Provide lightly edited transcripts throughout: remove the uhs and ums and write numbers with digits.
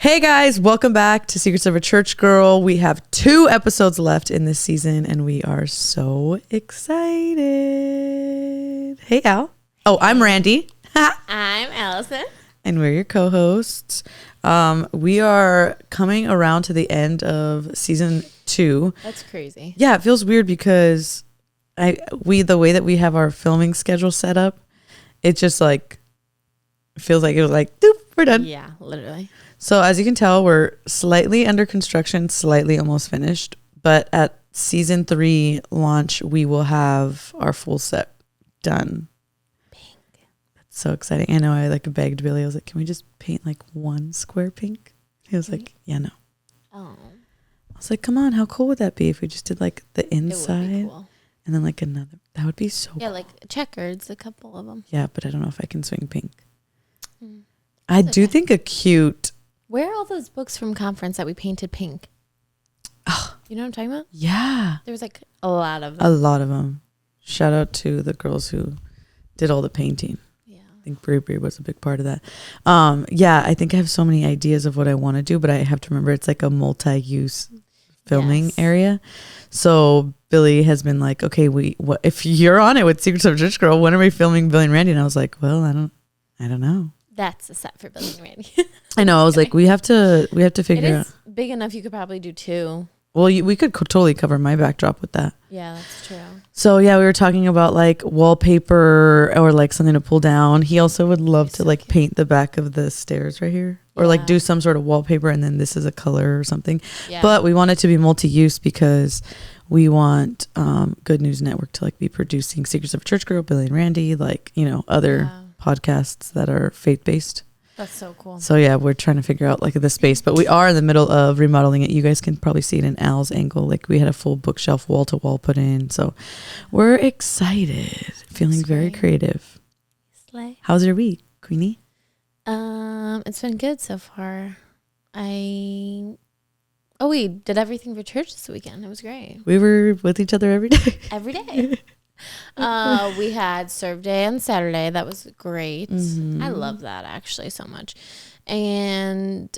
Hey guys, welcome back to Secrets of a Church Girl. We have 2 episodes left in this season and we are so excited. Hey Al. Oh, I'm Randy. I'm Allison. And we're your co-hosts. We are coming around to the end of season 2. That's crazy. Yeah, it feels weird because the way that we have our filming schedule set up, it just like feels like it was like, doop, we're done. Yeah, literally. So as you can tell, we're slightly under construction, slightly almost finished. But at season 3 launch, we will have our full set done. Pink. That's so exciting. I know I begged Billy. I was like, can we just paint like one square pink? He was like, yeah, no. Oh. I was like, come on, how cool would that be if we just did like the inside? It would be cool. And then like another. That would be so Yeah, cool. like checkers, a couple of them. Yeah, but I don't know if I can swing pink. Mm. I do think a cute. Where are all those books from conference that we painted pink? Oh, you know what I'm talking about? yeah. There was like a lot of them. A lot of them. Shout out to the girls who did all the painting. Yeah. I think Brie was a big part of that. Yeah, I think I have so many ideas of what I want to do, but I have to remember it's like a multi-use filming area. So Billy has been like, okay, what if you're on it with Secrets of a Church Girl, when are we filming Billy and Randy? And I was like, well, I don't know. That's a set for Billy and Randy. I know. I was like, we have to figure out. It is big enough. You could probably do 2. Well, we could totally cover my backdrop with that. Yeah, that's true. So yeah, we were talking about like wallpaper or like something to pull down. He also would love to like paint the back of the stairs right here, or like do some sort of wallpaper and then this is a color or something. Yeah. But we want it to be multi-use because we want Good News Network to like be producing Secrets of a Church Girl, Billy and Randy, like, you know, other podcasts that are faith-based. That's so cool. So yeah, we're trying to figure out like the space, but we are in the middle of remodeling it. You guys can probably see it in Al's angle. Like we had a full bookshelf wall to wall put in. So we're excited, feeling very creative. Slay. How's your week, Queenie? It's been good so far. We did everything for church this weekend. It was great. We were with each other every day. Every day. We had serve day on Saturday. That was great. I love that actually so much. And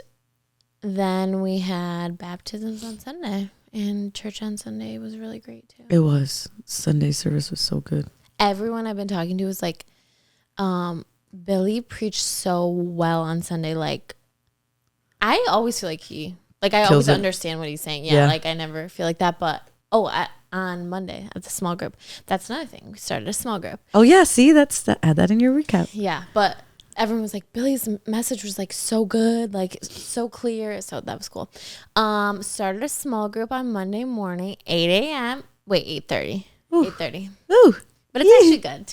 then we had baptisms on Sunday, and church on Sunday was really great too. It was. Sunday service was so good. Everyone I've been talking to was like, Billy preached so well on Sunday. Like, I always feel like I always understand what he's saying. Yeah, like I never feel like that. But on Monday at the small group, that's another thing. We started a small group. Oh yeah, see, add that in your recap. Yeah, but everyone was like, Billy's message was like so good, like so clear. So that was cool. Started a small group on Monday morning, 8 a.m. Wait, 8:30. 8:30. Ooh. But it's actually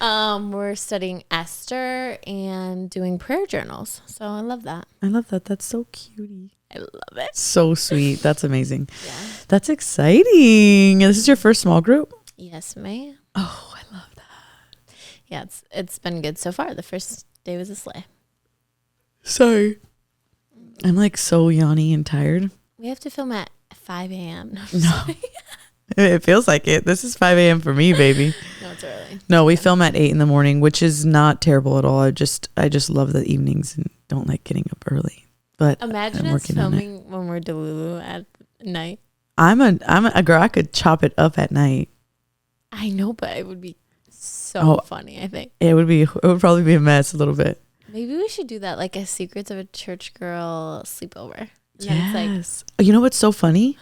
good. We're studying Esther and doing prayer journals. So I love that. I love that. That's so cutie. I love it. So sweet. That's amazing. Yeah. That's exciting. This is your first small group? Yes, ma'am. Oh, I love that. Yeah, it's been good so far. The first day was a sleigh. Sorry. I'm like so yawny and tired. We have to film at 5 a.m. No. It feels like it. This is 5 a.m. for me, baby. No, it's early. No, we film at 8 in the morning, which is not terrible at all. I just love the evenings and don't like getting up early. But imagine us filming when we're Delulu at night. I'm a girl. I could chop it up at night. I know, but it would be so funny. I think it would probably be a mess a little bit. Maybe we should do that, like a Secrets of a Church Girl sleepover. Yes. You know what's so funny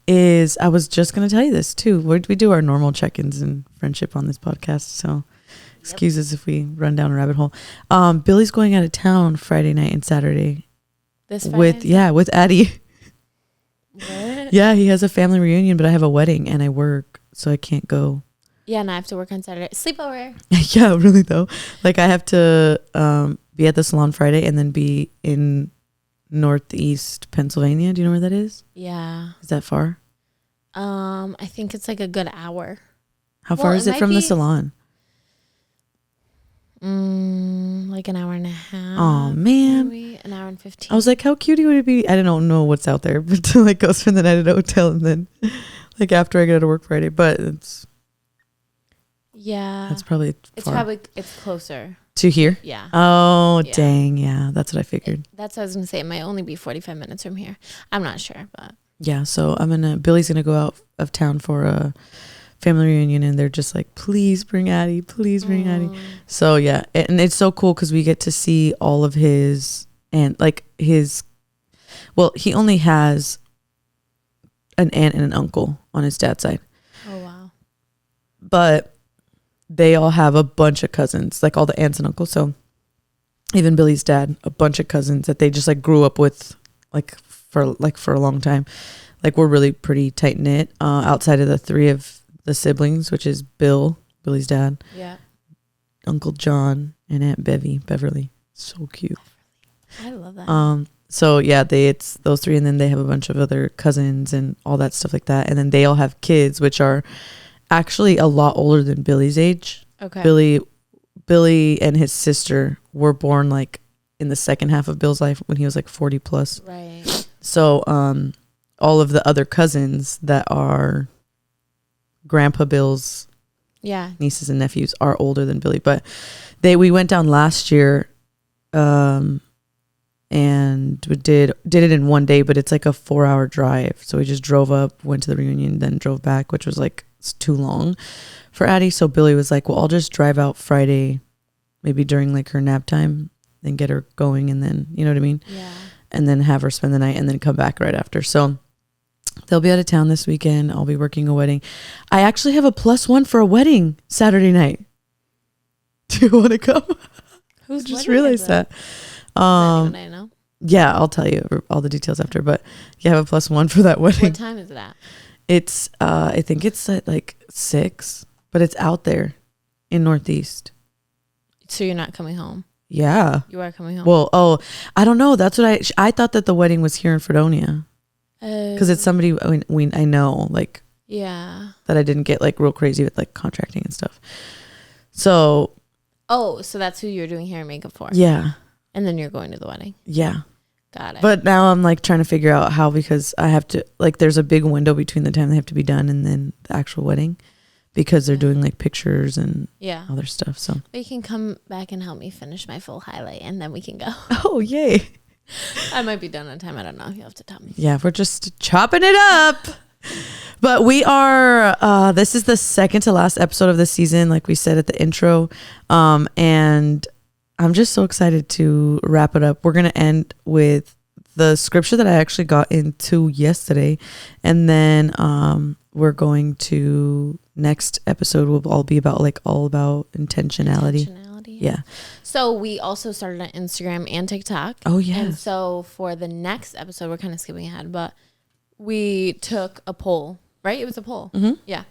is I was just gonna tell you this too. We do our normal check-ins and friendship on this podcast, so excuses if we run down a rabbit hole. Billy's going out of town Friday night and Saturday. This Friday? with Addie. What? Yeah, he has a family reunion, but I have a wedding and I work, so I can't go. Yeah, and I have to work on Saturday. Sleepover. Yeah, really though. Like I have to be at the salon Friday and then be in Northeast Pennsylvania. Do you know where that is? Yeah. Is that far? I think it's like a good hour. How far is it from the salon? Like an hour and a half. Oh man, maybe an hour and 15. I was like, how cute would it be? I don't know what's out there, but to like go spend the night at a hotel and then like after I get out of work Friday. But it's Yeah. That's probably far. It's closer. To here? Yeah. Oh, yeah. Dang. Yeah, that's what I figured. That's what I was going to say. It might only be 45 minutes from here. I'm not sure, but. Yeah, so Billy's going to go out of town for a family reunion, and they're just like, please bring Addie. Please bring Addie. So, yeah. And it's so cool because we get to see all of his, and like well, he only has an aunt and an uncle on his dad's side. Oh, wow. But they all have a bunch of cousins, like all the aunts and uncles. So even Billy's dad, a bunch of cousins that they just like grew up with for a long time. Like we're really pretty tight knit outside of the three of the siblings, which is Billy's dad, Uncle John, and Aunt Beverly. So cute. I love that. So yeah, it's those three, and then they have a bunch of other cousins and all that stuff like that. And then they all have kids, which are actually a lot older than Billy's age. Okay. Billy and his sister were born like in the second half of Bill's life when he was like 40 plus. Right. So all of the other cousins that are Grandpa Bill's nieces and nephews are older than Billy. But we went down last year and we did it in one day, but it's like a 4-hour drive. So we just drove up, went to the reunion, then drove back, which was like too long for Addie. So Billy was like, well, I'll just drive out Friday, maybe during like her nap time, then get her going, and then, you know what I mean? Yeah. And then have her spend the night and then come back right after. So they'll be out of town this weekend. I'll be working a wedding. I actually have a +1 for a wedding Saturday night. Do you want to come? Who's just realized that. Does anyone I know? Yeah, I'll tell you all the details after, but you have a +1 for that wedding. What time is it at? It's I think it's at like 6, but it's out there in Northeast. So you're not coming home? Yeah. You are coming home? Well, I don't know. That's what I thought that the wedding was here in Fredonia. Because it's somebody I know, like, that I didn't get like real crazy with like contracting and stuff. So. Oh, so that's who you're doing hair and makeup for? Yeah. And then you're going to the wedding? Yeah. Got it. But now I'm like trying to figure out how, because I have to, like, there's a big window between the time they have to be done and then the actual wedding, because they're doing like pictures and other stuff. So but you can come back and help me finish my full highlight, and then we can go. Oh, yay. I might be done on time. I don't know. You'll have to tell me. Yeah, we're just chopping it up. But we are, this is the second to last episode of the season, like we said at the intro. And I'm just so excited to wrap it up. We're going to end with the scripture that I actually got into yesterday. And then we're going to, next episode will all be about intentionality. Yeah. So we also started on Instagram and TikTok. Oh, yeah. And so for the next episode, we're kind of skipping ahead, but we took a poll, right? It was a poll. Mm-hmm. Yeah.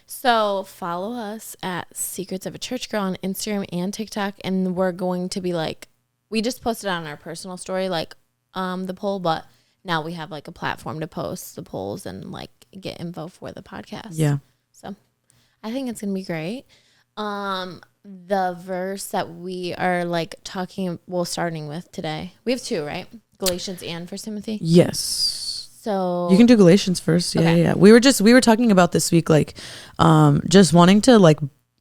So follow us at Secrets of a Church Girl on Instagram and TikTok. And we're going to be like, we just posted on our personal story, like the poll, but now we have like a platform to post the polls and like get info for the podcast. Yeah. So I think it's going to be great. The verse that we are like starting with today, we have 2, right? Galatians and 1 Timothy. Yes. So you can do Galatians first. Yeah, okay. yeah. We were talking about this week, like, just wanting to like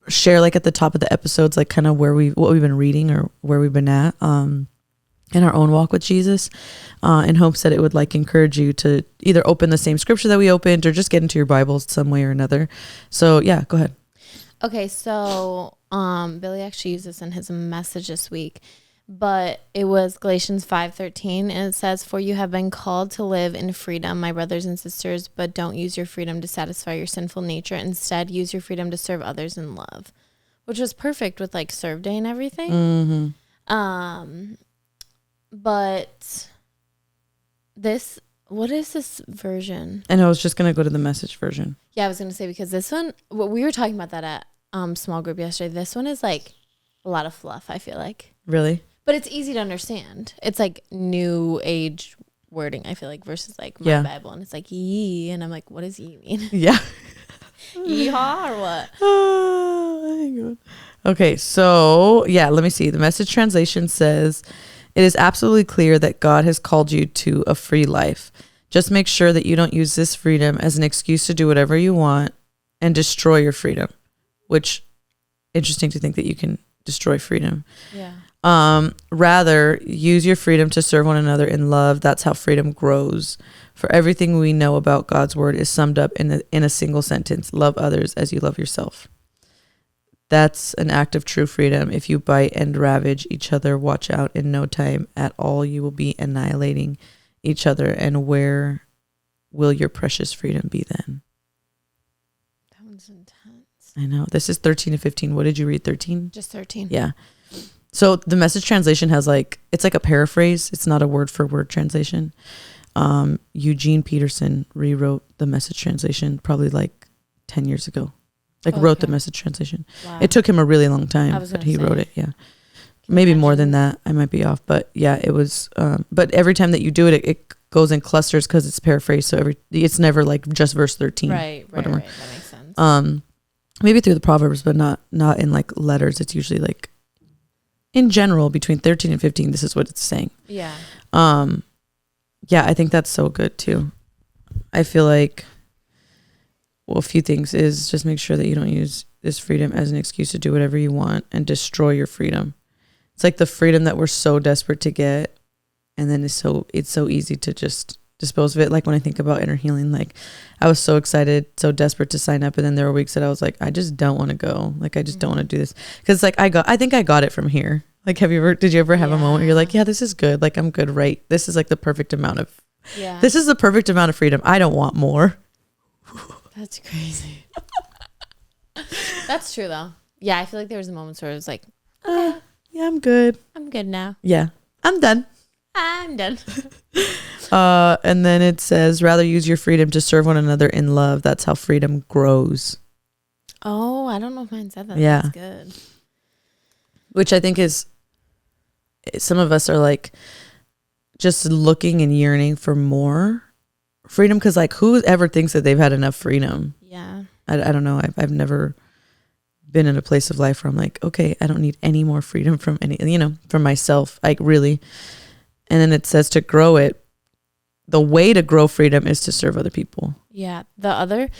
share like at the top of the episodes, like kind of what we've been reading or where we've been at, in our own walk with Jesus, in hopes that it would like encourage you to either open the same scripture that we opened or just get into your Bibles some way or another. So yeah, go ahead. Okay. So, Billy actually used this in his message this week, but it was Galatians 5:13, and it says, "For you have been called to live in freedom, my brothers and sisters, but don't use your freedom to satisfy your sinful nature. Instead, use your freedom to serve others in love," which was perfect with like Serve Day and everything. Mm-hmm. But what is this version? And I was just gonna go to the Message version. Yeah, I was gonna say, because this one, we were talking about that at small group yesterday. This one is like a lot of fluff, I feel like. Really? But it's easy to understand. It's like new age wording, I feel like, versus like my Bible. And it's like, yee. And I'm like, what does yee mean? Yeah. Yeehaw or what? Oh, my God. Okay, so yeah, let me see. The Message translation says, "It is absolutely clear that God has called you to a free life. Just make sure that you don't use this freedom as an excuse to do whatever you want and destroy your freedom," which interesting to think that you can destroy freedom. Yeah. Rather, use your freedom to serve one another in love. That's how freedom grows. For everything we know about God's word is summed up in a single sentence: love others as you love yourself. That's an act of true freedom. If you bite and ravage each other, watch out. In no time at all, you will be annihilating each other. And where will your precious freedom be then? That one's intense. I know. This is 13 to 15. What did you read? 13? Just 13. Yeah. So the Message translation has it's like a paraphrase. It's not a word for word translation. Eugene Peterson rewrote the Message translation probably 10 years ago. Wrote the Message translation. Wow. It took him a really long time, but he wrote it. Yeah. Maybe more than that. I might be off, but yeah, it was, but every time that you do it, it goes in clusters because it's paraphrased. So it's never just verse 13. Right. That makes sense. Maybe through the Proverbs, but not in letters. It's usually in general between 13 and 15. This is what it's saying. Yeah. Yeah, I think that's so good too. I feel a few things is just make sure that you don't use this freedom as an excuse to do whatever you want and destroy your freedom. It's like the freedom that we're so desperate to get, and then it's so easy to just dispose of it. Like when I think about inner healing, I was so excited, so desperate to sign up, and then there were weeks that I was like, I just don't want to go. I just don't want to do this because I think I got it from here. Did you ever have a moment where you're like, yeah, this is good. I'm good, right? This is the perfect amount of, this is the perfect amount of freedom. I don't want more. That's crazy. That's true though. Yeah, I feel there was moments where it was okay, yeah, I'm good. I'm good now. Yeah, I'm done. I'm done. And then it says, rather use your freedom to serve one another in love. That's how freedom grows. Oh, I don't know if mine said that. Yeah. That's good. Which I think is, some of us are just looking and yearning for more freedom, because who ever thinks that they've had enough freedom? Yeah. I don't know. I've never been in a place of life where I'm okay, I don't need any more freedom from from myself, really. And then it says to grow it, the way to grow freedom is to serve other people. Yeah. The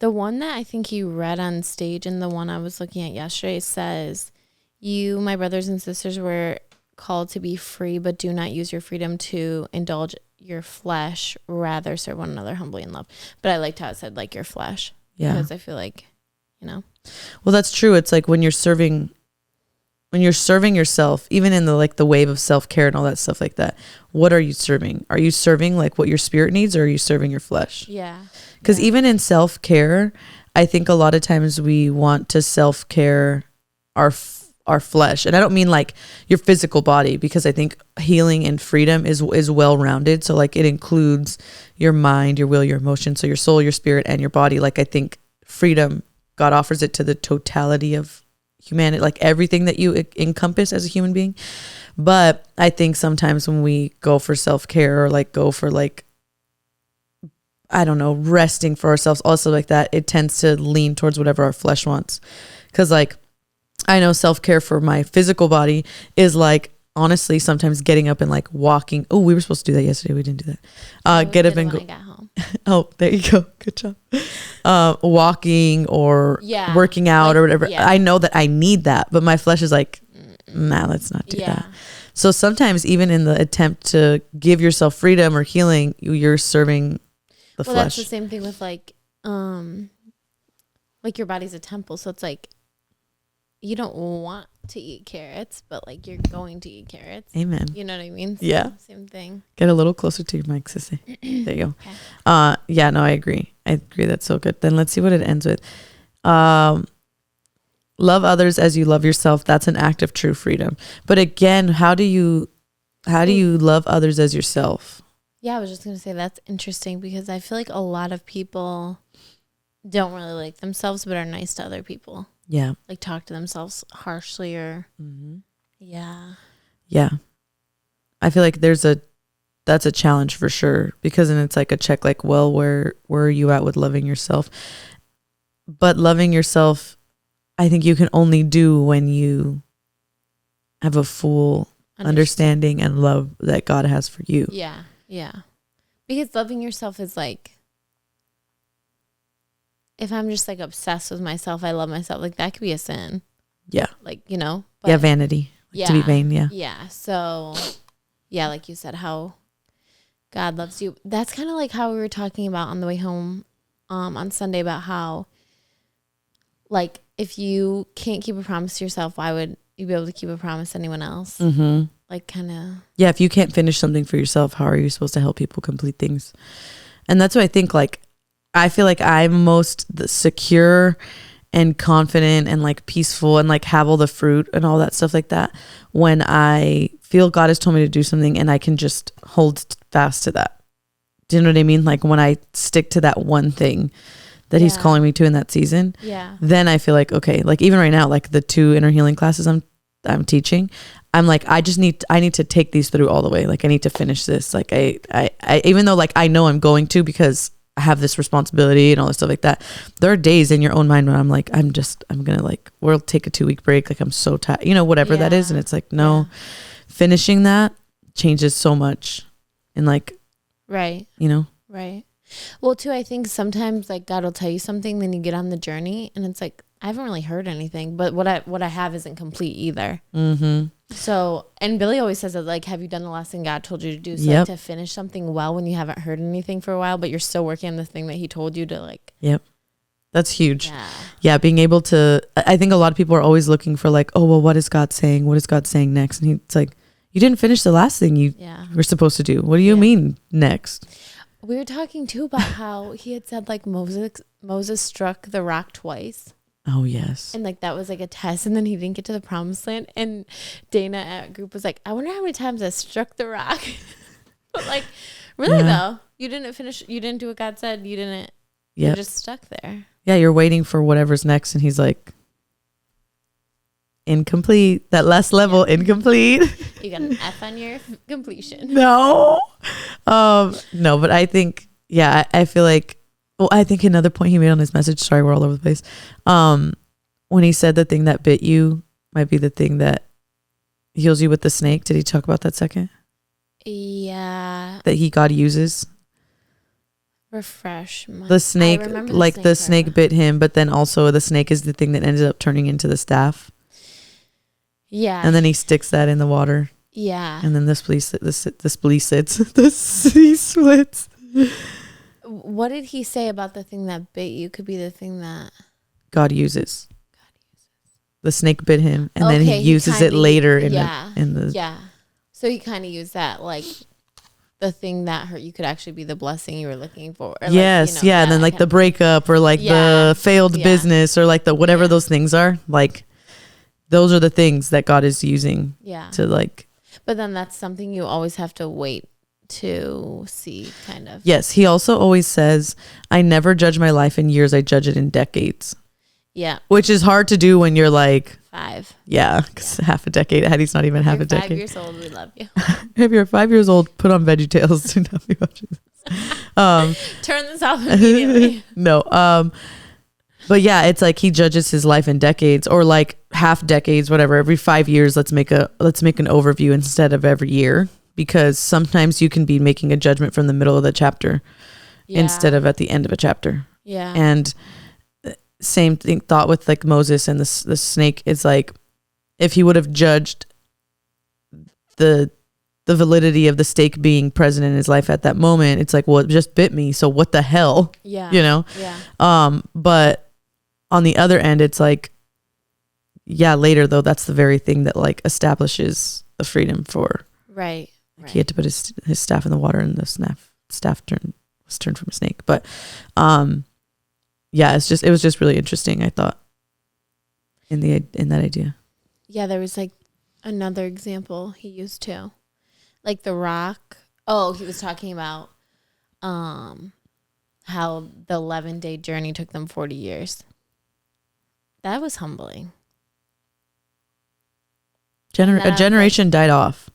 one that I think you read on stage and the one I was looking at yesterday says, you, my brothers and sisters, were called to be free, but do not use your freedom to indulge your flesh, rather serve one another humbly in love. But I liked how it said your flesh. Yeah. Because I feel Well, that's true. It's when you're serving yourself, even in the wave of self-care and all that stuff like that, what are you serving? Are you serving what your spirit needs, or are you serving your flesh? Yeah. Because even in self-care, I think a lot of times we want to self-care our flesh. And I don't mean your physical body, because I think healing and freedom is well-rounded. So it includes your mind, your will, your emotions, so your soul, your spirit, and your body. I think freedom, God offers it to the totality of humanity, everything that you encompass as a human being. But I think sometimes when we go for self-care, or go for I don't know, resting for ourselves, also that, it tends to lean towards whatever our flesh wants. Because I know self-care for my physical body is honestly sometimes getting up and walking. Oh, we were supposed to do that yesterday. We didn't do that. Get up and go. I got home. Oh, there you go. Good job. Walking or working out or whatever. Yeah. I know that I need that, but my flesh is nah, let's not do that. So sometimes even in the attempt to give yourself freedom or healing, you're serving the flesh. That's the same thing with your body's a temple. So it's you don't want to eat carrots, but you're going to eat carrots. Amen. You know what I mean? So yeah. Same thing. Get a little closer to your mic, sissy. There you go. Okay. Yeah, no, I agree. That's so good. Then let's see what it ends with. Love others as you love yourself. That's an act of true freedom. But again, how do you love others as yourself? Yeah, I was just going to say that's interesting, because I feel a lot of people don't really like themselves, but are nice to other people. Yeah. Talk to themselves harshly or. Mm-hmm. Yeah. Yeah. I feel that's a challenge for sure, because then it's a check, well, where are you at with loving yourself? But loving yourself, I think you can only do when you have a full understanding and love that God has for you. Yeah. Yeah. Because loving yourself is if I'm just obsessed with myself, I love myself, that could be a sin. Yeah. Like, you know. But, vanity. Like to be vain, yeah. Yeah. So, yeah, like you said, how God loves you. That's kind of like how we were talking about on the way home on Sunday about how, like, if you can't keep a promise to yourself, why would you be able to keep a promise to anyone else? Mm-hmm. Like, kind of. Yeah, if you can't finish something for yourself, how are you supposed to help people complete things? And that's what I think, like, I feel like I'm most secure and confident and like peaceful and like have all the fruit and all that stuff like that when I feel God has told me to do something and I can just hold fast to that. Do you know what I mean? Like when I stick to that one thing that he's calling me to in that season, then I feel like, okay, like even right now, like the 2 inner healing classes I'm teaching, I'm like, I need to take these through all the way. Like I need to finish this. Like I even though like I know I'm going to because I have this responsibility and all this stuff like that. There are days in your own mind when I'm like, I'm gonna like, we'll take a 2-week break. Like I'm so tired, you know, whatever that is. And it's like, no, finishing that changes so much. And like, right. You know? Right. Well, too, I think sometimes like God will tell you something, then you get on the journey and it's like, I haven't really heard anything, but what I have isn't complete either. Mm-hmm. So, and Billy always says that, like, have you done the last thing God told you to do? So like, to finish something well when you haven't heard anything for a while, but you're still working on the thing that he told you to like. Yep. That's huge. Yeah. Being able to, I think a lot of people are always looking for like, oh, well, what is God saying? What is God saying next? And it's like, you didn't finish the last thing you were supposed to do. What do you mean next? We were talking too about how he had said like Moses struck the rock twice. Oh, yes. And like that was like a test and then he didn't get to the promised land. And Dana at group was like, I wonder how many times I struck the rock. But like, really though, you didn't finish. You didn't do what God said. You didn't. You're just stuck there. Yeah, you're waiting for whatever's next. And he's like, incomplete. That last level, incomplete. You got an F on your completion. No. No, but I think, I feel like, well, I think another point he made on his message, sorry, we're all over the place. When he said the thing that bit you might be the thing that heals you with the snake. Did he talk about that second? Yeah. That God uses? Refresh. The snake, like the snake bit him, but then also the snake is the thing that ended up turning into the staff. Yeah. And then he sticks that in the water. Yeah. And then the sea splits. What did he say about the thing that bit you could be the thing that God uses? The snake bit him, and then he uses it later in the. So he kind of used that like the thing that hurt you could actually be the blessing you were looking for. Or yes, like, you know, and then like the breakup or like the failed business or like the whatever those things are. Like those are the things that God is using. To like. But then that's something you always have to wait to see, kind of. Yes, he also always says, I never judge my life in years, I judge it in decades. Yeah. Which is hard to do when you're like 5. Yeah, because half a decade. He's not even half a decade. 5 years old, we love you. If you're 5 years old, put on VeggieTales to not be watching this. Turn this off immediately. No. But yeah, it's like he judges his life in decades or like half decades, whatever. Every 5 years, let's make an overview instead of every year. Because sometimes you can be making a judgment from the middle of the chapter instead of at the end of a chapter. Yeah. And same thought with like Moses and the snake is like, if he would have judged the validity of the stake being present in his life at that moment, it's like, well, it just bit me. So what the hell? Yeah. You know? Yeah. But on the other end, it's like, later though, that's the very thing that like establishes the freedom for. Right. He had to put his staff in the water and the staff was turned from a snake. But it was just really interesting, I thought, in that idea. Yeah, there was like another example he used too. Like the rock. Oh, he was talking about how the 11-day journey took them 40 years. That was humbling. A generation died off.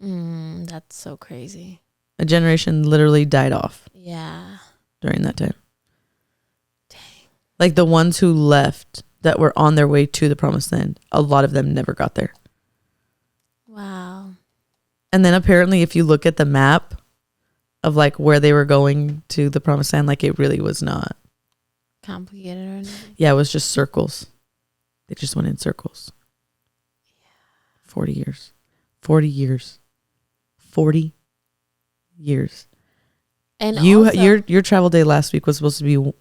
That's so crazy. A generation literally died off. Yeah. During that time. Dang. Like the ones who left that were on their way to the promised land, a lot of them never got there. Wow. And then apparently if you look at the map of like where they were going to the promised land, like it really was not complicated or anything. Yeah, it was just circles. They just went in circles. 40 years. 40 years. 40 years. And your travel day last week was supposed to be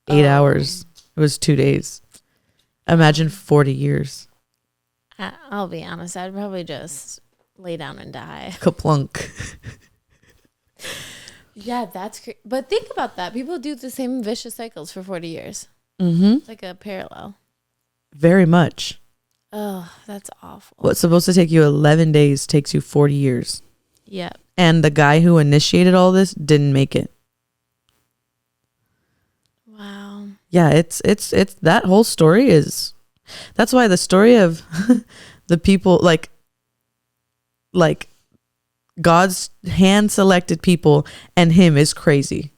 8 hours. It was 2 days. Imagine 40 years. I'll be honest. I'd probably just lay down and die. Kaplunk. Yeah, that's crazy. But think about that. People do the same vicious cycles for 40 years. Mm-hmm. It's like a parallel. Very much. Oh, that's awful. What's supposed to take you 11 days takes you 40 years. Yeah. And the guy who initiated all this didn't make it. Wow. Yeah, it's that whole story is, that's why the story of the people, like God's hand selected people and him is crazy.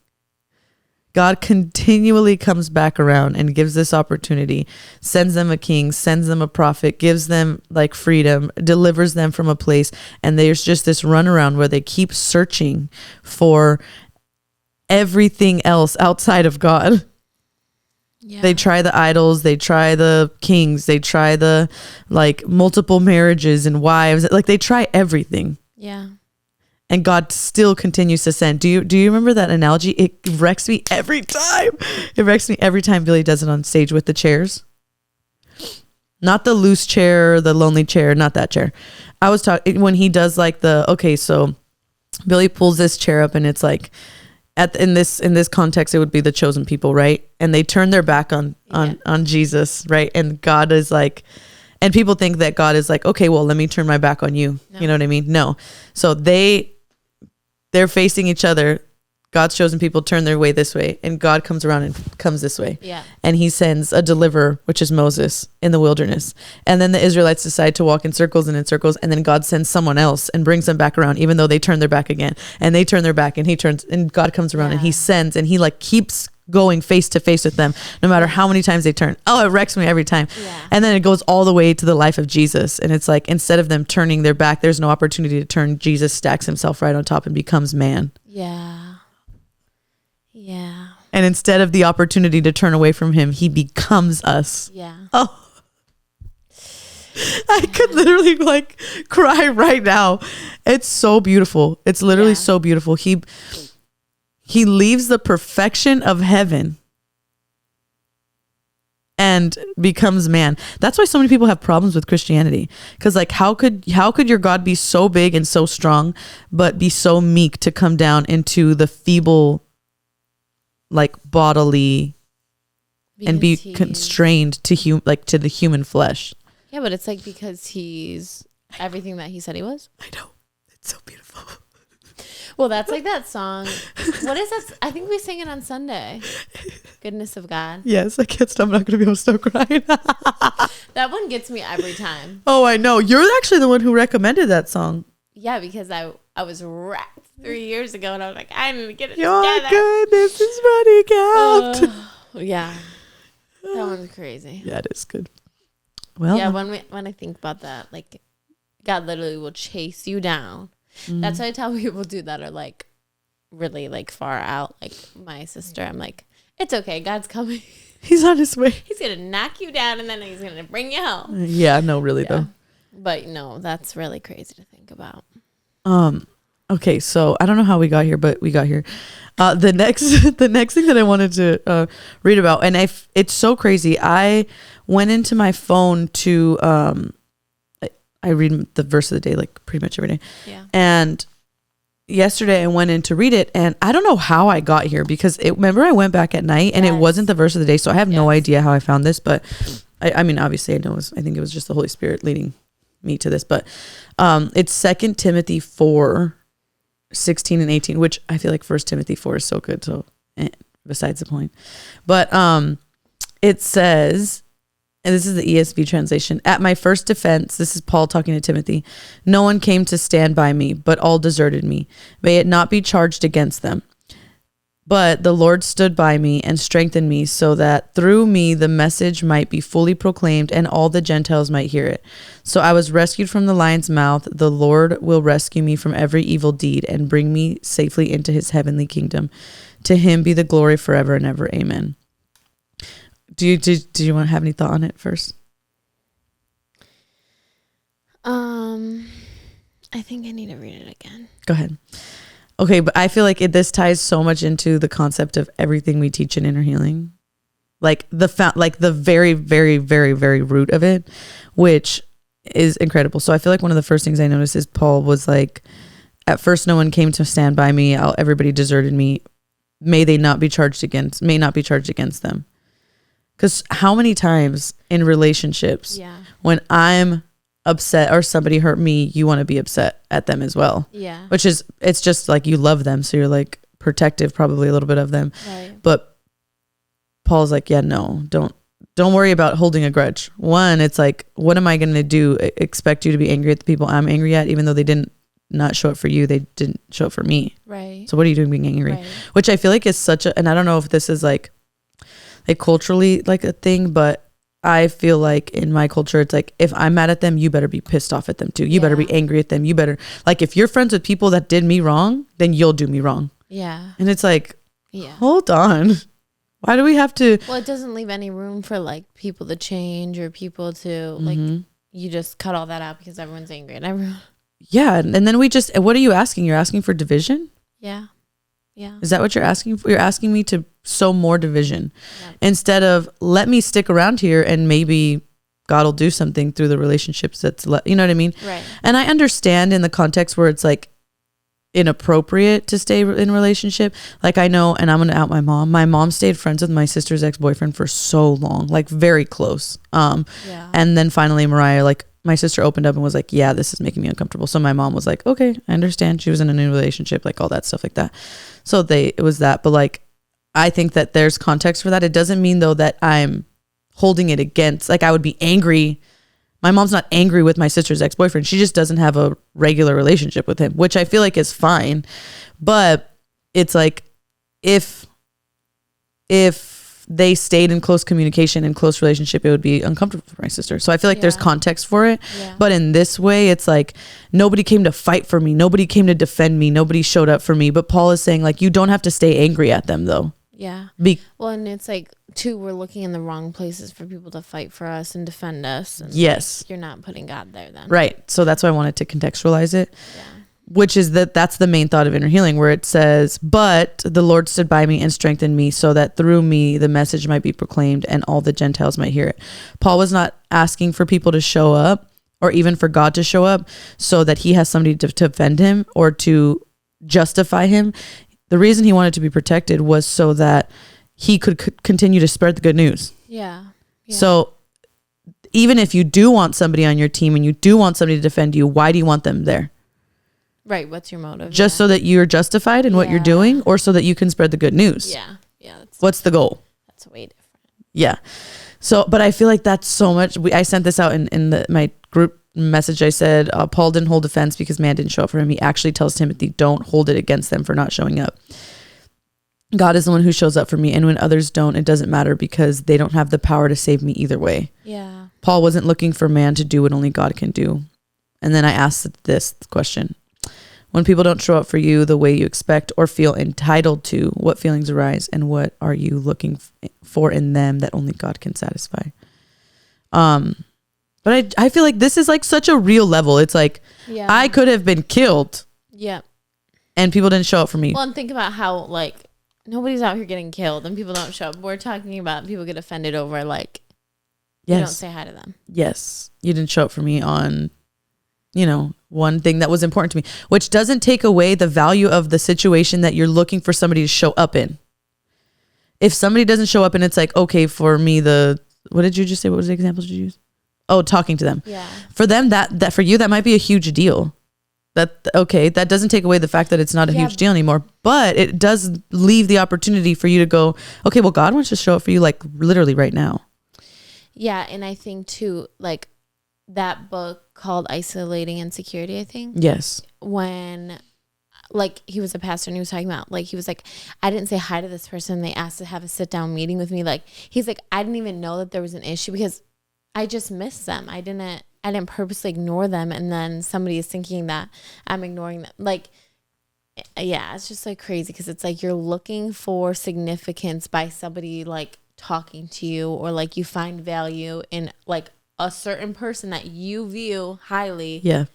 God continually comes back around and gives this opportunity, sends them a king, sends them a prophet, gives them like freedom, delivers them from a place. And there's just this runaround where they keep searching for everything else outside of God. Yeah. They try the idols, they try the kings, they try the like multiple marriages and wives. Like they try everything. Yeah. And God still continues to send. Do you remember that analogy? It wrecks me every time. It wrecks me every time Billy does it on stage with the chairs. Not the loose chair, the lonely chair, not that chair. I was talking when he does like so Billy pulls this chair up and it's like in this context it would be the chosen people, right? And they turn their back on Jesus, right? And God is like, and people think that God is like, okay, well, let me turn my back on you. No. You know what I mean? No. So they're facing each other. God's chosen people turn their way this way, and God comes around and comes this way. Yeah. And he sends a deliverer, which is Moses, in the wilderness. And then the Israelites decide to walk in circles, and then God sends someone else and brings them back around, even though they turn their back again. And they turn their back, and and God comes around and he sends, and he like keeps going face to face with them no matter how many times they turn. It wrecks me every time. And then it goes all the way to the life of Jesus, and it's like instead of them turning their back, there's no opportunity to turn. Jesus stacks himself right on top and becomes man. Yeah. And instead of the opportunity to turn away from him, he becomes us. I could literally like cry right now. It's so beautiful. It's literally so beautiful. He leaves the perfection of heaven and becomes man. That's why so many people have problems with Christianity. Because like, how could your God be so big and so strong, but be so meek to come down into the feeble, like bodily, and be constrained to to the human flesh? Yeah, but it's like because he's everything that he said he was. I know. It's so beautiful. Well, that's like that song. What is that? I think we sang it on Sunday. Goodness of God. Yes, I can't stop. I'm not going to be able to stop crying. That one gets me every time. Oh, I know. You're actually the one who recommended that song. Yeah, because I was wrecked 3 years ago, and I was like, I need to get it Your together. goodness is running out. Yeah. That one's crazy. Yeah, it is good. Well, yeah, when I think about that, like, God literally will chase you down. Mm-hmm. That's why I tell people that are like really like far out. Like my sister, I'm like, it's okay. God's coming. He's on his way. He's going to knock you down and then he's going to bring you home. Yeah, no, really though. But no, that's really crazy to think about. Okay. So I don't know how we got here, but we got here. The next thing that I wanted to read about, and it's so crazy. I went into my phone to, I read the verse of the day like pretty much every day. Yeah. And yesterday I went in to read it, and I don't know how I got here because remember I went back at night and it wasn't the verse of the day. So I have no idea how I found this, but I mean, obviously I think it was just the Holy Spirit leading me to this, but it's 2 Timothy 4:16 and 18, which I feel like 1 Timothy 4 is so good. So besides the point, but it says, and this is the ESV translation, at my first defense, this is Paul talking to Timothy, no one came to stand by me, but all deserted me. May it not be charged against them. But the Lord stood by me and strengthened me so that through me the message might be fully proclaimed and all the Gentiles might hear it. So I was rescued from the lion's mouth. The Lord will rescue me from every evil deed and bring me safely into his heavenly kingdom. To him be the glory forever and ever. Amen. Do you want to have any thought on it first? I think I need to read it again. Go ahead. Okay, but I feel like this ties so much into the concept of everything we teach in inner healing. Like the very, very, very, very root of it, which is incredible. So I feel like one of the first things I noticed is Paul was like, at first no one came to stand by me. Everybody deserted me. May not be charged against them. Because how many times in relationships, when I'm upset or somebody hurt me, you want to be upset at them as well. Yeah. It's just like you love them. So you're like protective, probably a little bit of them. Right. But Paul's like, yeah, no, don't worry about holding a grudge. One, it's like, what am I going to do? Expect you to be angry at the people I'm angry at, even though they didn't not show up for you. They didn't show up for me. Right. So what are you doing being angry? Right. Which I feel like is and I don't know if this is like culturally like a thing, but I feel like in my culture, it's like, if I'm mad at them, you better be pissed off at them too. You better be angry at them. You better, like, if you're friends with people that did me wrong, then you'll do me wrong. Yeah. And it's like, hold on. Why do we have to? Well, it doesn't leave any room for like people to change or people to like, you just cut all that out because everyone's angry at everyone. Yeah. And then what are you asking? You're asking for division? Yeah. Yeah. Is that what you're asking for? You're asking me to sow more division instead of let me stick around here and maybe God will do something through the relationships you know what I mean? Right. And I understand in the context where it's like inappropriate to stay in a relationship. Like I know, and I'm going to out my mom. My mom stayed friends with my sister's ex-boyfriend for so long, like very close. And then finally Mariah, like my sister opened up and was like, yeah, this is making me uncomfortable. So my mom was like, okay, I understand. She was in a new relationship, like all that stuff like that. So it was that. But like, I think that there's context for that. It doesn't mean though that I'm holding it against, like I would be angry. My mom's not angry with my sister's ex-boyfriend. She just doesn't have a regular relationship with him, which I feel like is fine. But it's like, if they stayed in close communication and close relationship, it would be uncomfortable for my sister. So I feel like there's context for it. Yeah. But in this way, it's like nobody came to fight for me. Nobody came to defend me. Nobody showed up for me. But Paul is saying like, you don't have to stay angry at them though. Yeah. Well, and it's like too, we're looking in the wrong places for people to fight for us and defend us. And yes. Like, you're not putting God there then. Right. So that's why I wanted to contextualize it. Yeah. Which is that's the main thought of inner healing, where it says, but the Lord stood by me and strengthened me so that through me the message might be proclaimed and all the Gentiles might hear it. Paul was not asking for people to show up or even for God to show up so that he has somebody to defend him or to justify him. The reason he wanted to be protected was so that he could continue to spread the good news. Yeah. So even if you do want somebody on your team and you do want somebody to defend you, why do you want them there? Right. What's your motive? Just so that you're justified in what you're doing, or so that you can spread the good news? Yeah. Yeah. What's the goal? That's way different. Yeah. So, but I feel like that's so much. I sent this out in my group message. I said, Paul didn't hold offense because man didn't show up for him. He actually tells Timothy, don't hold it against them for not showing up. God is the one who shows up for me. And when others don't, it doesn't matter because they don't have the power to save me either way. Yeah. Paul wasn't looking for man to do what only God can do. And then I asked this question. When people don't show up for you the way you expect or feel entitled to, what feelings arise and what are you looking for in them that only God can satisfy? But I feel like this is like such a real level. It's like, I could have been killed. Yeah. And people didn't show up for me. Well, and think about how like nobody's out here getting killed and people don't show up. We're talking about people get offended over like, you don't say hi to them. Yes. You didn't show up for me on, one thing that was important to me, which doesn't take away the value of the situation that you're looking for somebody to show up in. If somebody doesn't show up and it's like, okay, for me, what did you just say? What was the examples you use? Oh, talking to them. Yeah. For them, that for you, that might be a huge deal. That doesn't take away the fact that it's not a huge deal anymore, but it does leave the opportunity for you to go, okay, well, God wants to show up for you like literally right now. Yeah. And I think too, like that book called Isolating Insecurity, I think. Yes. When like he was a pastor and he was talking about like, he was like, I didn't say hi to this person. They asked to have a sit down meeting with me. Like, he's like, I didn't even know that there was an issue because I just missed them. I didn't purposely ignore them. And then somebody is thinking that I'm ignoring them. Like, yeah, it's just like crazy. Cause it's like, you're looking for significance by somebody like talking to you, or like you find value in like a certain person that you view highly. Yeah.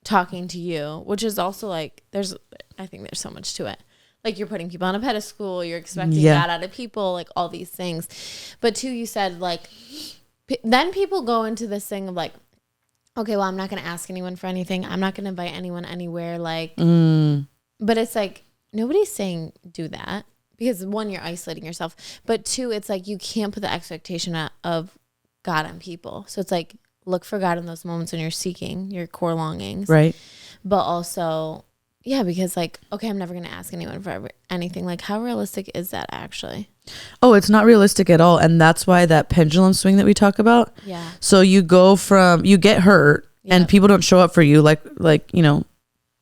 talking to you, which is also like, I think there's so much to it. Like you're putting people on a pedestal, you're expecting God out of people, like all these things. But too, you said like, then people go into this thing of like, okay, well, I'm not going to ask anyone for anything. I'm not going to invite anyone anywhere. Like, but it's like, nobody's saying do that because one, you're isolating yourself. But two, it's like, you can't put the expectation of God on people. So it's like, look for God in those moments when you're seeking your core longings. Right. But also, yeah, because like, okay, I'm never going to ask anyone for anything. Like, how realistic is that actually? Oh, it's not realistic at all. And that's why that pendulum swing that we talk about. Yeah. So you go from, you get hurt and people don't show up for you. Like, you know,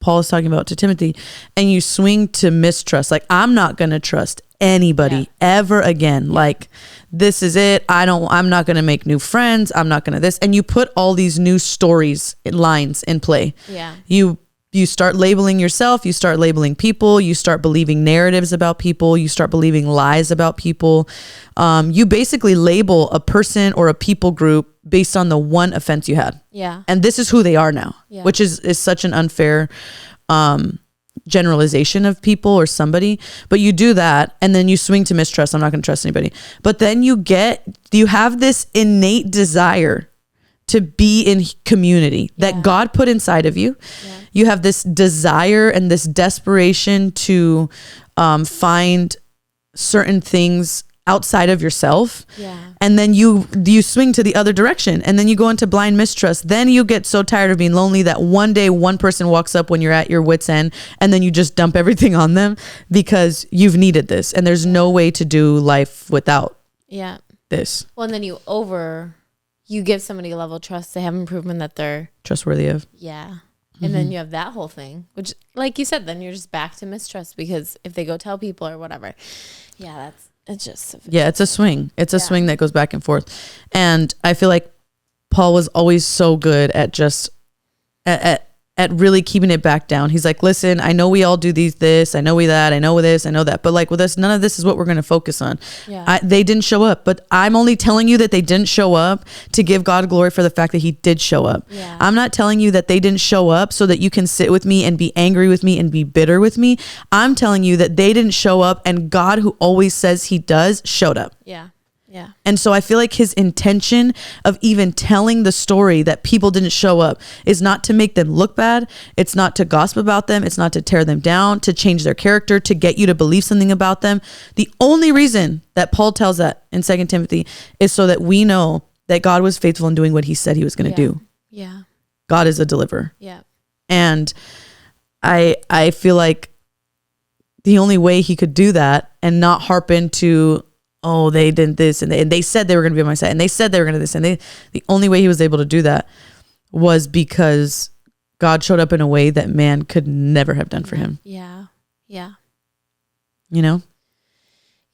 Paul is talking about to Timothy, and you swing to mistrust. Like, I'm not going to trust anybody ever again. Like, this is it. I'm not going to make new friends. I'm not going to this. And you put all these new stories, lines in play. Yeah. You start labeling yourself, you start labeling people, you start believing narratives about people, you start believing lies about people. You basically label a person or a people group based on the one offense you had. Yeah. And this is who they are now, which is such an unfair generalization of people or somebody. But you do that and then you swing to mistrust. I'm not going to trust anybody. But then you have this innate desire to be in community that God put inside of you. Yeah. You have this desire and this desperation to find certain things outside of yourself. Yeah. And then you swing to the other direction and then you go into blind mistrust. Then you get so tired of being lonely that one day one person walks up when you're at your wit's end and then you just dump everything on them because you've needed this and there's no way to do life without this. Well, and then you give somebody a level of trust they haven't proven that they're trustworthy of. Yeah. And then you have that whole thing, which, like you said, then you're just back to mistrust because if they go tell people or whatever. Yeah, it's just. Yeah, it's a swing. It's a swing that goes back and forth. And I feel like Paul was always so good at just at really keeping it back down. He's like, listen, I know we all do this. I know that. I know this. I know that. But like with us, none of this is what we're going to focus on. Yeah. They didn't show up, but I'm only telling you that they didn't show up to give God glory for the fact that he did show up. Yeah. I'm not telling you that they didn't show up so that you can sit with me and be angry with me and be bitter with me. I'm telling you that they didn't show up and God, who always says he does, showed up. Yeah. Yeah. And so I feel like his intention of even telling the story that people didn't show up is not to make them look bad. It's not to gossip about them. It's not to tear them down, to change their character, to get you to believe something about them. The only reason that Paul tells that in 2 Timothy is so that we know that God was faithful in doing what he said he was going to do. Yeah. God is a deliverer. Yeah. And I feel like the only way he could do that and not harp into, oh, they did this and they said they were going to be on my side and they said they were going to this and the only way he was able to do that was because God showed up in a way that man could never have done for him. Yeah. Yeah. You know?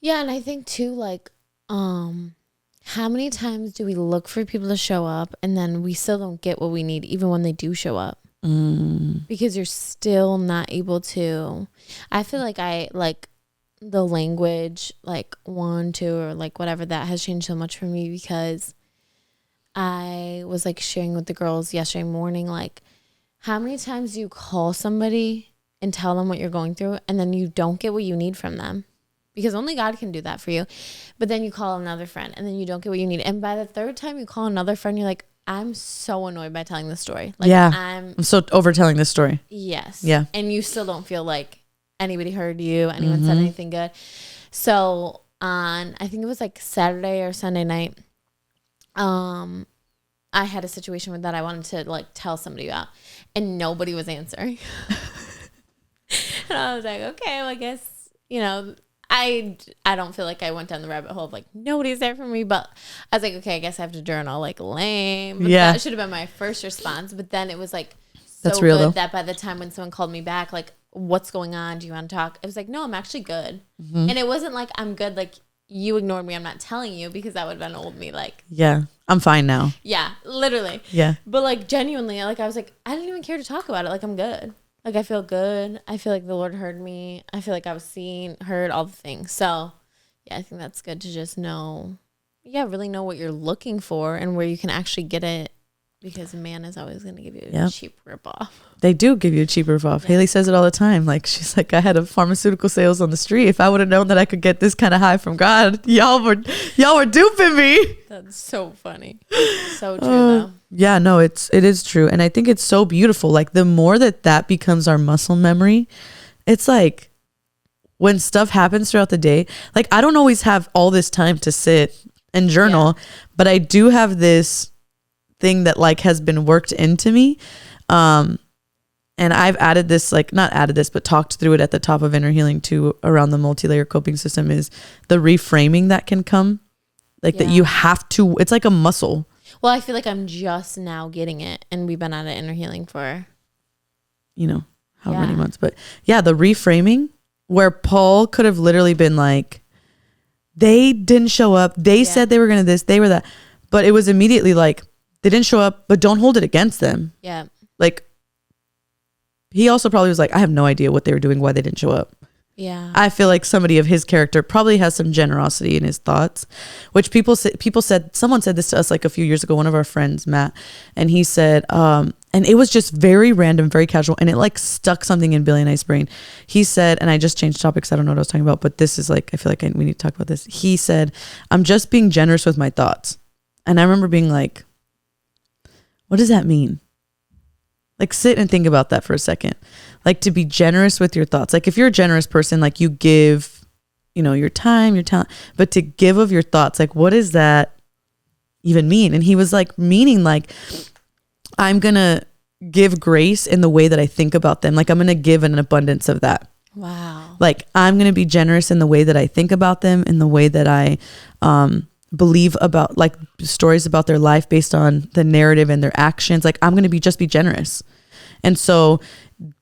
Yeah. And I think too, like, how many times do we look for people to show up and then we still don't get what we need even when they do show up? Because you're still not able to. I feel like the language, like 1, 2, or like whatever, that has changed so much for me because I was like sharing with the girls yesterday morning, like, how many times do you call somebody and tell them what you're going through and then you don't get what you need from them? Because only God can do that for you. But then you call another friend and then you don't get what you need. And by the third time you call another friend, you're like, I'm so annoyed by telling this story. Like, I'm so over telling this story. Yes. Yeah. And you still don't feel like anybody heard you, anyone said anything good. So on, I think it was like Saturday or Sunday night, I had a situation with that I wanted to like tell somebody about and nobody was answering. And I was like, okay, well, I guess, you know, I don't feel like I went down the rabbit hole of like nobody's there for me, but I was like, okay, I guess I have to journal like lame. But that should have been my first response. But then it was like so that's real, good though. that by the time when someone called me back, like, what's going on? Do you want to talk? It was like, no, I'm actually good. And it wasn't like I'm good, like you ignored me, I'm not telling you, because that would have been old me. Like, yeah, I'm fine now. Yeah, literally. Yeah. But like genuinely, like I was like, I didn't even care to talk about it. Like, I'm good. Like, I feel good. I feel like the Lord heard me. I feel like I was seen, heard, all the things. So yeah, I think that's good to just know, really know what you're looking for and where you can actually get it Because a man is always going to give you a cheap ripoff. They do give you a cheap ripoff. Haley says it all the time. Like, she's like, I had a pharmaceutical sales on the street. If I would have known that I could get this kind of high from God, y'all were duping me. That's so funny. So true though. Yeah, no, it is true. And I think it's so beautiful. Like, the more that becomes our muscle memory, it's like when stuff happens throughout the day, like, I don't always have all this time to sit and journal, but I do have this thing that like has been worked into me. And I've added this, like, not added this, but talked through it at the top of Inner Healing too, around the multi-layer coping system, is the reframing that can come. Like that you have to, it's like a muscle. Well, I feel like I'm just now getting it, and we've been at it Inner Healing for, how many months, but the reframing, where Paul could have literally been like, they didn't show up. They said they were going to this, they were that, but it was immediately like, they didn't show up, but don't hold it against them. Yeah. Like, he also probably was like, I have no idea what they were doing, why they didn't show up. Yeah. I feel like somebody of his character probably has some generosity in his thoughts, which someone said this to us like a few years ago, one of our friends, Matt, and he said, and it was just very random, very casual, and it like stuck something in Billy and I's brain. He said, and I just changed topics, I don't know what I was talking about, but this is like, I feel like we need to talk about this. He said, I'm just being generous with my thoughts. And I remember being like, what does that mean? Like, sit and think about that for a second. Like, to be generous with your thoughts. Like, if you're a generous person, like, you give, your time, your talent, but to give of your thoughts, like, what does that even mean? And he was like, meaning like, I'm going to give grace in the way that I think about them. Like, I'm going to give an abundance of that. Wow. Like, I'm going to be generous in the way that I think about them, in the way that I, believe about, like, stories about their life based on the narrative and their actions. Like, I'm going to just be generous. And so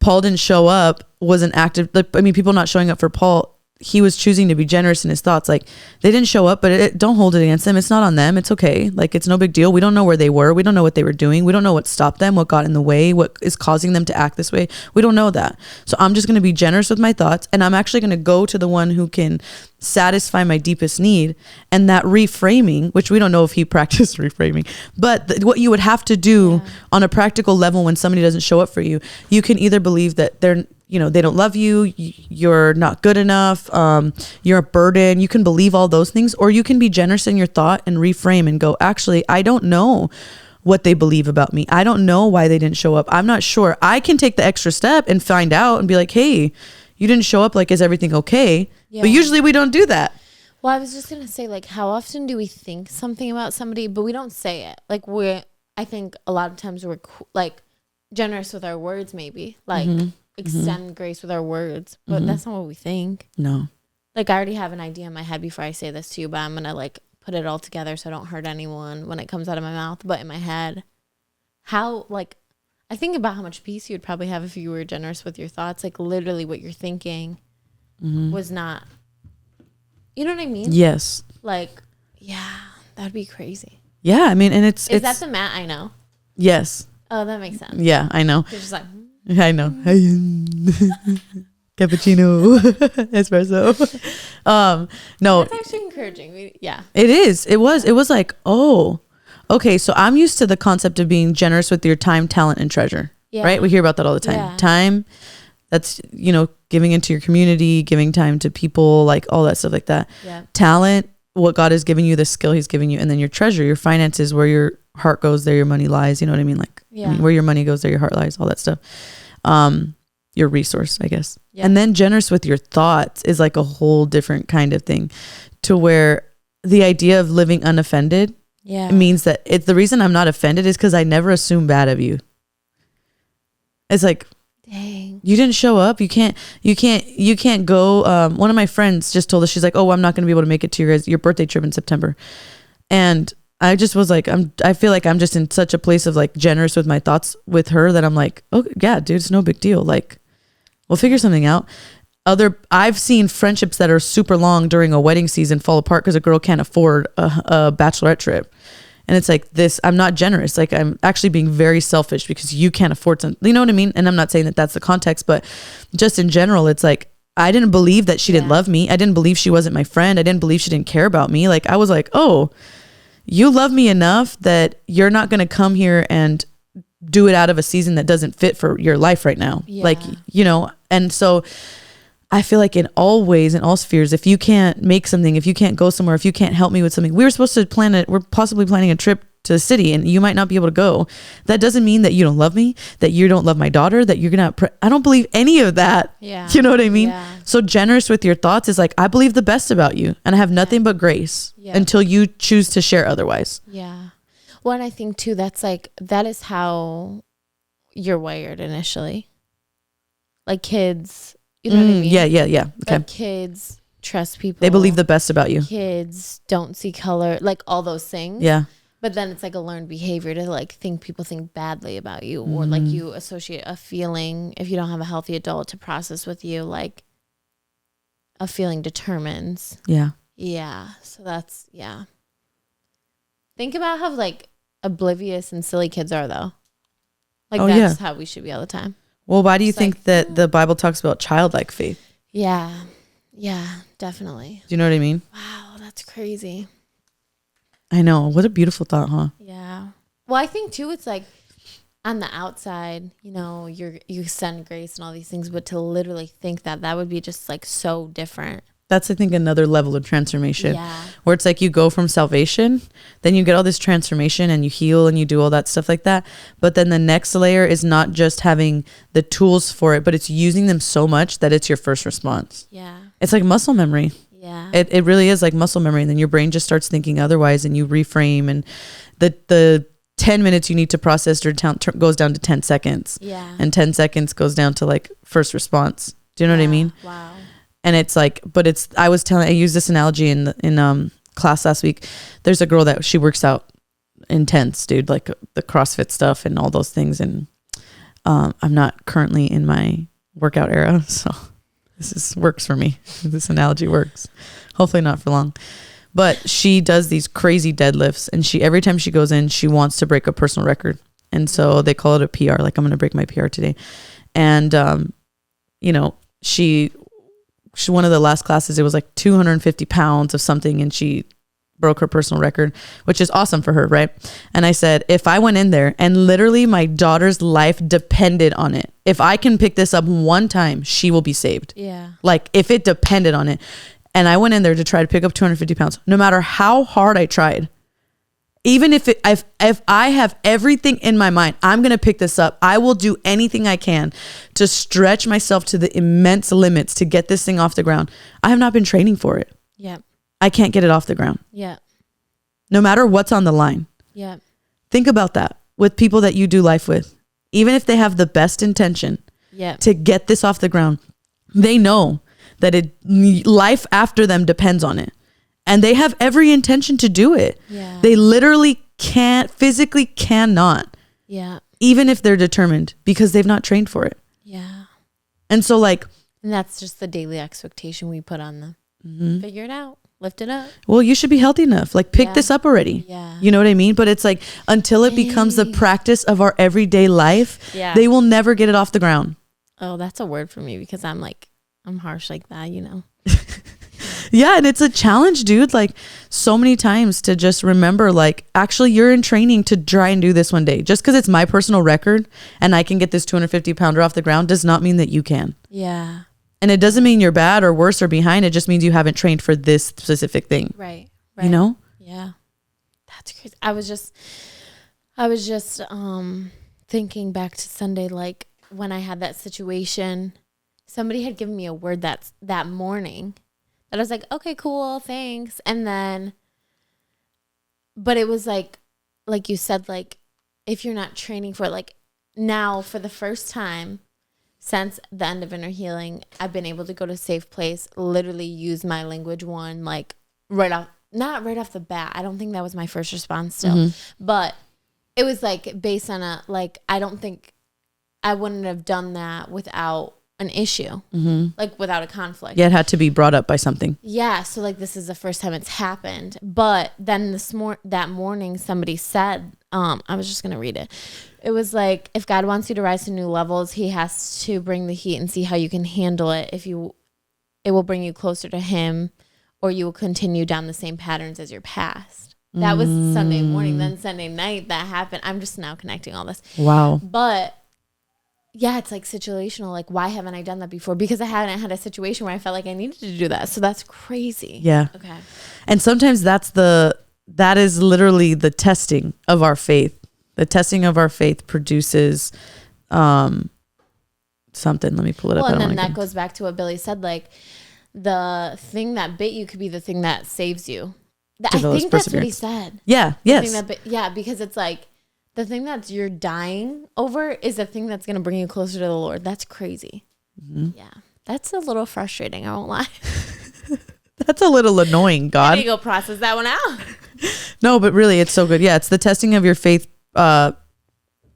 Paul didn't show up, wasn't active. Like, I mean, people not showing up for Paul, he was choosing to be generous in his thoughts. Like, they didn't show up, but don't hold it against them. It's not on them. It's okay. Like, it's no big deal. We don't know where they were. We don't know what they were doing. We don't know what stopped them, what got in the way, what is causing them to act this way. We don't know that. So I'm just going to be generous with my thoughts, and I'm actually going to go to the one who can satisfy my deepest need. And that reframing, which we don't know if he practiced reframing, but what you would have to do on a practical level when somebody doesn't show up for you, you can either believe that they're, they don't love you, you're not good enough, you're a burden. You can believe all those things, or you can be generous in your thought and reframe and go, actually, I don't know what they believe about me. I don't know why they didn't show up. I'm not sure. I can take the extra step and find out and be like, hey, you didn't show up. Like, is everything okay? Yeah. But usually we don't do that. Well, I was just going to say, like, how often do we think something about somebody, but we don't say it? Like, I think a lot of times we're like generous with our words, maybe like extend grace with our words, but that's not what we think. No. Like, I already have an idea in my head before I say this to you, but I'm going to like put it all together so I don't hurt anyone when it comes out of my mouth. But in my head, I think about how much peace you would probably have if you were generous with your thoughts. Like, literally what you're thinking was not, you know what I mean? Yes. Like, yeah, that'd be crazy. Yeah, I mean, and is that the Matt I know? Yes. Oh, that makes sense. Yeah, I know. You're just like, I know. Cappuccino, espresso. No, that's actually encouraging. Yeah, it is. It was like, oh, okay. So I'm used to the concept of being generous with your time, talent, and treasure. Yeah. Right? We hear about that all the time. Yeah. Time, that's, giving into your community, giving time to people, like all that stuff like that. Yeah. Talent, what God has given you, the skill he's given you, and then your treasure, your finances, where your heart goes, there your money lies. You know what I mean? Like, where your money goes, there your heart lies, all that stuff. Your resource, I guess. Yeah. And then generous with your thoughts is like a whole different kind of thing, to where the idea of living unoffended means that the reason I'm not offended is because I never assume bad of you. It's like, dang, you didn't show up. You can't go. One of my friends just told us, she's like, oh, I'm not going to be able to make it to your birthday trip in September. And I just was like, I feel like I'm just in such a place of like generous with my thoughts with her that I'm like, oh yeah, dude, it's no big deal. Like, we'll figure something out. I've seen friendships that are super long during a wedding season fall apart because a girl can't afford a bachelorette trip. And it's like this, I'm not generous. Like, I'm actually being very selfish because you can't afford something. You know what I mean? And I'm not saying that that's the context, but just in general, it's like, I didn't believe that she didn't love me. I didn't believe she wasn't my friend. I didn't believe she didn't care about me. Like, I was like, oh, you love me enough that you're not going to come here and do it out of a season that doesn't fit for your life right now. Yeah. Like, you know, and so I feel like in all ways, in all spheres, if you can't make something, if you can't go somewhere, if you can't help me with something, we were supposed to plan it. We're possibly planning a trip to the city and you might not be able to go. That doesn't mean that you don't love me, that you don't love my daughter, that you're going to, I don't believe any of that. Yeah. You know what I mean? Yeah. So generous with your thoughts is like, I believe the best about you and I have nothing but grace until you choose to share otherwise. Yeah. Well, and I think too, that's like, that is how you're wired initially. Like kids, you know what I mean? Yeah. Okay. Like kids trust people. They believe the best about you. Kids don't see color, like all those things. Yeah. But then it's like a learned behavior to like think people think badly about you or like you associate a feeling, if you don't have a healthy adult to process with you, like a feeling determines. Yeah. Yeah. So that's, yeah. Think about how like oblivious and silly kids are though. Like that's how we should be all the time. Well, why do you think that the Bible talks about childlike faith? Yeah. Yeah, definitely. Do you know what I mean? Wow, that's crazy. I know. What a beautiful thought, huh? Yeah. Well, I think too, it's like on the outside, you know, you send grace and all these things, but to literally think that would be just like so different. That's, I think, another level of transformation. Yeah. Where it's like you go from salvation, then you get all this transformation and you heal and you do all that stuff like that. But then the next layer is not just having the tools for it, but it's using them so much that it's your first response. Yeah. It's like muscle memory. Yeah. It really is like muscle memory. And then your brain just starts thinking otherwise and you reframe and the 10 minutes you need to process goes down to 10 seconds. Yeah. And 10 seconds goes down to like first response. Do you know what I mean? Wow. And it's like, but it's, I used this analogy in class last week. There's a girl that she works out intense, dude, like the CrossFit stuff and all those things. And I'm not currently in my workout era. So this works for me. This analogy works. Hopefully not for long. But she does these crazy deadlifts and every time she goes in, she wants to break a personal record. And so they call it a PR. Like I'm going to break my PR today. And, you know, she one of the last classes, it was like 250 pounds of something. And she broke her personal record, which is awesome for her. Right. And I said, if I went in there and literally my daughter's life depended on it, if I can pick this up one time, she will be saved. Yeah. Like if it depended on it. And I went in there to try to pick up 250 pounds, no matter how hard I tried, even if I have everything in my mind, I'm going to pick this up. I will do anything I can to stretch myself to the immense limits to get this thing off the ground. I have not been training for it. Yeah. I can't get it off the ground. Yeah. No matter what's on the line. Yeah. Think about that with people that you do life with. Even if they have the best intention to get this off the ground, they know that life after them depends on it. And they have every intention to do it. Yeah. They literally physically cannot. Yeah. Even if they're determined because they've not trained for it. Yeah. And so like. And that's just the daily expectation we put on them. Mm-hmm. Figure it out. Lift it up. Well, you should be healthy enough. Like pick this up already. Yeah. You know what I mean? But it's like until it becomes the practice of our everyday life, they will never get it off the ground. Oh, that's a word for me because I'm harsh like that, you know? Yeah. And it's a challenge, dude. Like so many times to just remember, like, actually you're in training to try and do this one day. Just because it's my personal record and I can get this 250 pounder off the ground does not mean that you can. Yeah. And it doesn't mean you're bad or worse or behind. It just means you haven't trained for this specific thing. Right. You know? Yeah. That's crazy. I was just thinking back to Sunday, like when I had that situation, somebody had given me a word that morning that I was like, okay, cool, thanks. And then, but it was like you said, like, if you're not training for it, like now for the first time since the end of inner healing, I've been able to go to a safe place, literally use my language one, like not right off the bat. I don't think that was my first response still, but it was like based on I don't think I wouldn't have done that without an issue, like without a conflict. Yeah, it had to be brought up by something. Yeah, so like this is the first time it's happened. But then that morning, somebody said, I was just gonna read it. It was like, if God wants you to rise to new levels, He has to bring the heat and see how you can handle it. It will bring you closer to Him, or you will continue down the same patterns as your past. That was Sunday morning. Then Sunday night that happened. I'm just now connecting all this. Wow. But yeah, it's like situational. Like, why haven't I done that before? Because I haven't had a situation where I felt like I needed to do that. So that's crazy. Yeah. Okay. And sometimes that is literally the testing of our faith. The testing of our faith produces something. Let me pull it up. Well, and then that goes back to what Billy said. Like, the thing that bit you could be the thing that saves you. I think that's what he said. Yeah. Yes. Because it's like the thing that you're dying over is the thing that's going to bring you closer to the Lord. That's crazy. Mm-hmm. Yeah. That's a little frustrating. I won't lie. That's a little annoying, God. I need to go process that one out. No, but really, it's so good. Yeah. It's the testing of your faith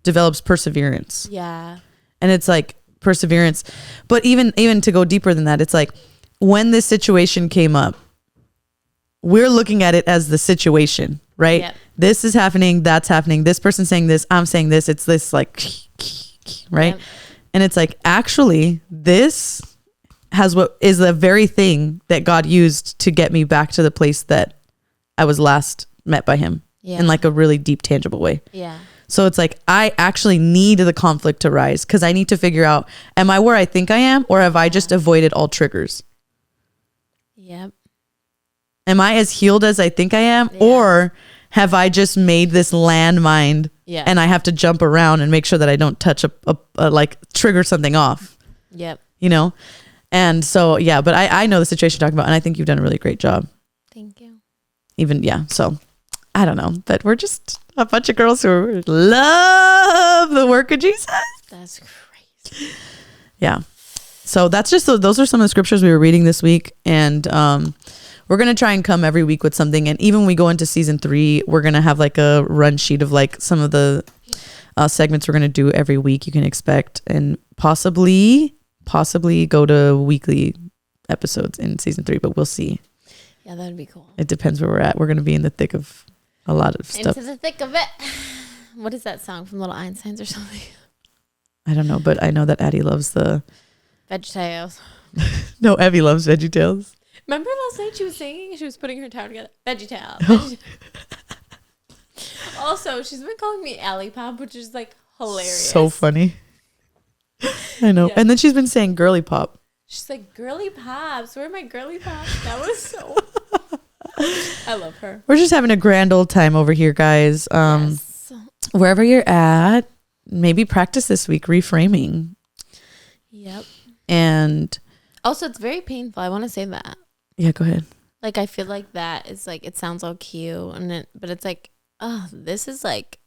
develops perseverance. Yeah. And it's like perseverance. But even to go deeper than that, it's like when this situation came up, we're looking at it as the situation, right? Yep. This is happening. That's happening. This person's saying this. I'm saying this. It's this like, right? Yep. And it's like, actually, this has what is the very thing that God used to get me back to the place that I was last met by him in like a really deep, tangible way. Yeah. So it's like, I actually need the conflict to rise because I need to figure out, am I where I think I am, or have I just avoided all triggers? Yep. Am I as healed as I think I am? Yeah. Or have I just made this landmine and I have to jump around and make sure that I don't touch a like trigger something off? Yep. You know? And so, yeah, but I know the situation you're talking about, and I think you've done a really great job. Thank you. So I don't know, but we're just a bunch of girls who love the work of Jesus. That's crazy. Yeah. So that's just, those are some of the scriptures we were reading this week. And, we're going to try and come every week with something. And even when we go into season 3, we're going to have like a run sheet of like some of the segments we're going to do every week you can expect, and possibly go to weekly episodes in season 3, but we'll see. Yeah, that'd be cool. It depends where we're at. We're going to be in the thick of a lot of stuff. Into the thick of it. What is that song from Little Einsteins or something? I don't know, but I know that Addie loves the VeggieTales. No, Evie loves VeggieTales. Remember last night she was singing? She was putting her tongue together. VeggieTales. Also, she's been calling me Allie Pop, which is like hilarious. So funny. I know. Yeah. And then she's been saying girly pop. She's like, girly pops. Where are my girly pops? That was so... I love her. We're just having a grand old time over here, guys. Yes. Wherever you're at, maybe practice this week reframing. Yep. And... also, it's very painful. I want to say that. Yeah, go ahead. Like, I feel like that is like, it sounds all cute, but it's like, oh, this is like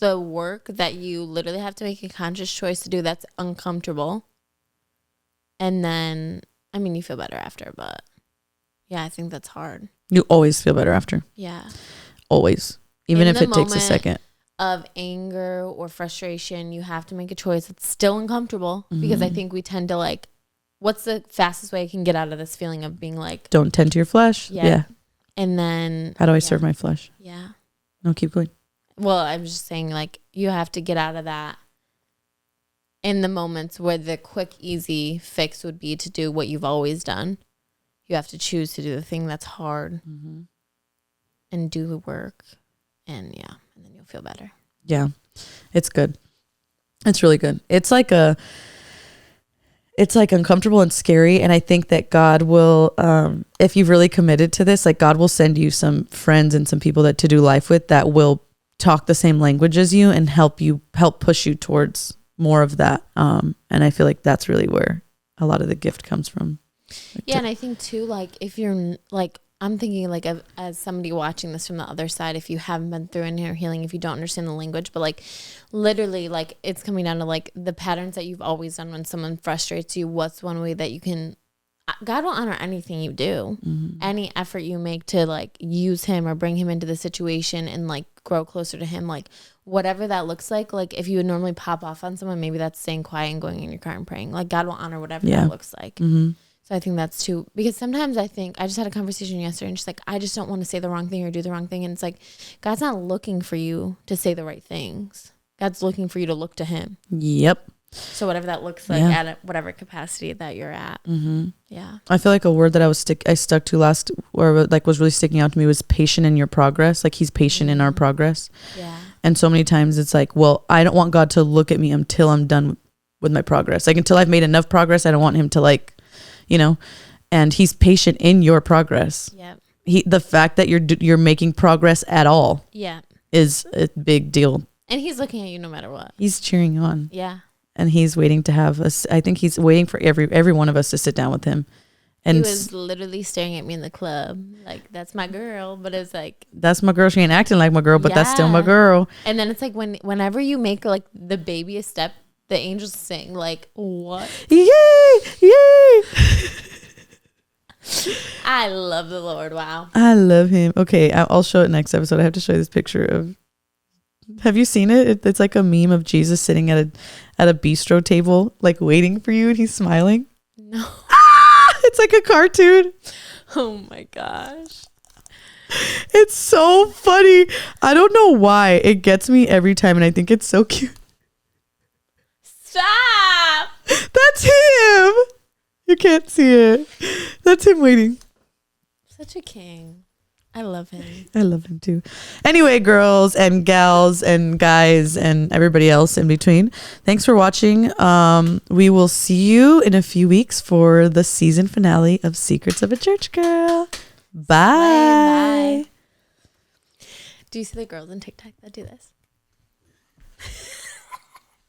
the work that you literally have to make a conscious choice to do that's uncomfortable. And then, I mean, you feel better after, but yeah, I think that's hard. You always feel better after. Yeah. Always. Even if it takes a second. Of anger or frustration, you have to make a choice. It's still uncomfortable because I think we tend to like, what's the fastest way I can get out of this feeling of being like... don't tend to your flesh. Yeah. And then... how do I serve my flesh? Yeah. No, keep going. Well, I'm just saying, like, you have to get out of that in the moments where the quick, easy fix would be to do what you've always done. You have to choose to do the thing that's hard and do the work. And then you'll feel better. Yeah. It's good. It's really good. It's like uncomfortable and scary. And I think that God will, if you've really committed to this, like God will send you some friends and some people to do life with that will talk the same language as you and help push you towards more of that. And I feel like that's really where a lot of the gift comes from. And I think too, like if you're like, I'm thinking like as somebody watching this from the other side, if you haven't been through inner healing, if you don't understand the language, but like literally like it's coming down to like the patterns that you've always done when someone frustrates you. What's one way that you can, God will honor anything you do, any effort you make to like use him or bring him into the situation and like grow closer to him, like whatever that looks like if you would normally pop off on someone, maybe that's staying quiet and going in your car and praying. Like God will honor whatever that looks like. So I think that's too, because sometimes I think, I just had a conversation yesterday and she's like, I just don't want to say the wrong thing or do the wrong thing. And it's like, God's not looking for you to say the right things. God's looking for you to look to him. Yep. So whatever that looks like at whatever capacity that you're at. Mm-hmm. Yeah. I feel like a word that I stuck to last, or like was really sticking out to me, was patient in your progress. Like he's patient in our progress. Yeah. And so many times it's like, well, I don't want God to look at me until I'm done with my progress. Like until I've made enough progress, I don't want him to like, and he's patient in your progress. Yeah. The fact that you're making progress at all. Yeah. Is a big deal. And he's looking at you no matter what. He's cheering on. Yeah. And he's waiting to have us. I think he's waiting for every one of us to sit down with him. And he was literally staring at me in the club. Like, that's my girl. But it's like, that's my girl. She ain't acting like my girl, but that's still my girl. And then it's like whenever you make like the babyest step, the angels sing like, what? Yay! Yay! I love the Lord. Wow. I love him. Okay, I'll show it next episode. I have to show you this picture of. Have you seen it? It's like a meme of Jesus sitting at a bistro table, like waiting for you, and he's smiling. No. It's like a cartoon. Oh my gosh. It's so funny. I don't know why. It gets me every time, and I think it's so cute. Stop. That's him. You can't see it. That's him waiting. Such a king. I love him. I love him too. Anyway, girls and gals and guys and everybody else in between, thanks for watching. We will see you in a few weeks for the season finale of Secrets of a Church Girl. Bye. Bye. Do you see the girls in TikTok that do this?